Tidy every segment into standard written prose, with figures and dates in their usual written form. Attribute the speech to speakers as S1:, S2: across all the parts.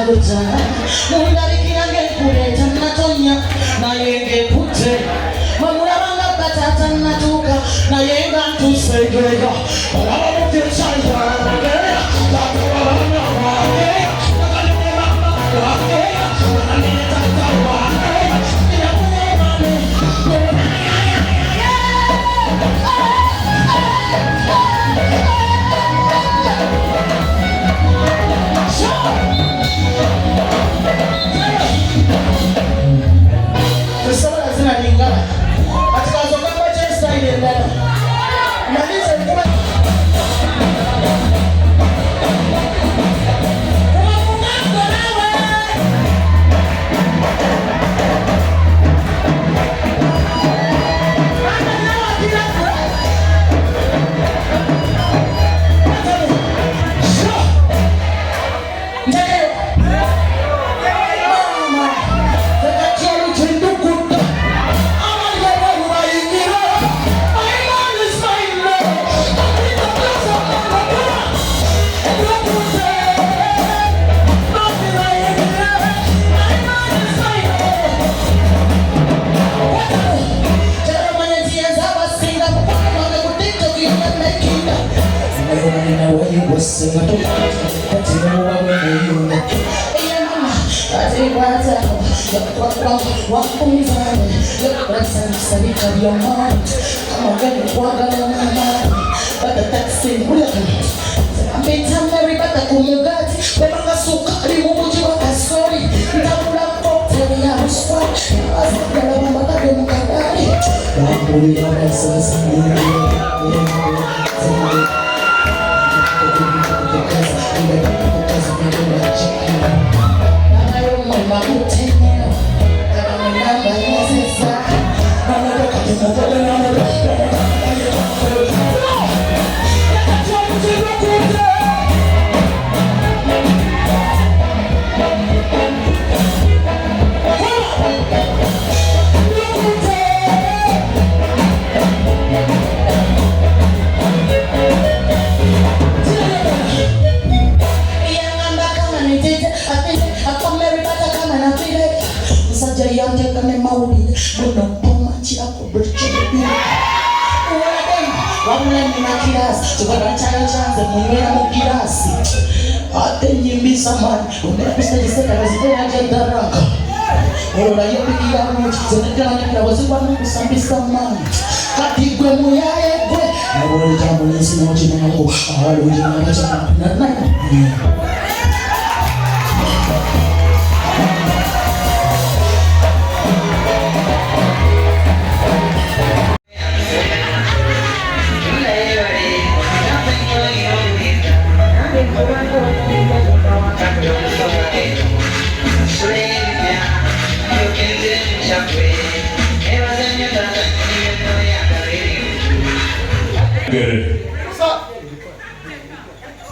S1: Chabuta, Mundari Kirange Kureta Natonya, Nayenge Pute, Mamuranga Patata Natuka, Nayenga to Segega, Alama de Chaya,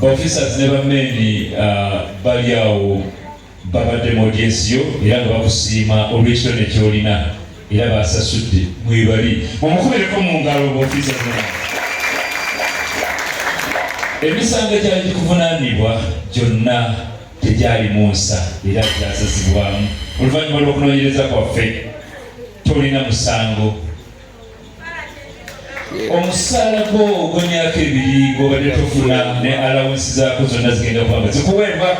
S2: Officers never made bali awo babadde mu audience yo era nga bakusiima olw'ekiro nekyolina era basasudde mwebali mumukubereko mu ngalo officers. Emisango egyali gikuvunaanibwa gyonna tegyali mu nsa era gyasazibwamu. Oluvannyuma lw'okunoonyereza kwaffe tolina musango. Omusaala gwo ogw'emyaka 2 gw'obadde tofuna ne allowances zaako zonna zigenda kuba nga zikuweebwa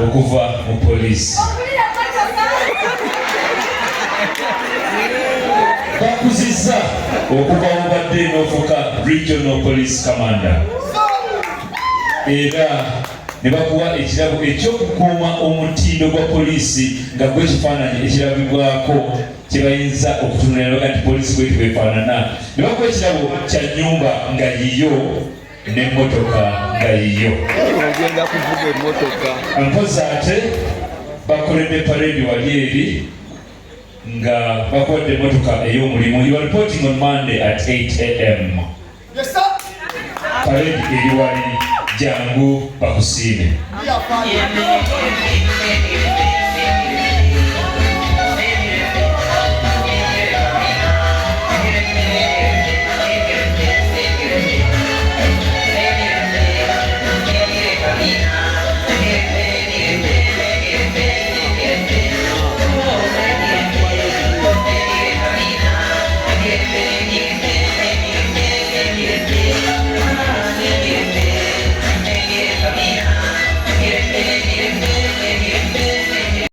S2: okuva mu poliisi. Bakuzizza okuva obadde n'ofuuka regional police commander era ne bakuwa ekirabo ekyokukuuma omutindo gwa poliisi nga gwe kifaananyi ekirabibwako kyebayinza okutunulira nti poliisi bwe tibwefaanana. Ne bakuwa ekirabo kya nnyumba nga yiyo n'emmotoka nga yiyo. Mpozi ate bakoledde parade wali eri nga bakodde emmotoka ey'omulimu. You are reporting on Monday at 8 a.m.
S3: Yes, sir.
S2: Parade eri wali jangu bakusiime.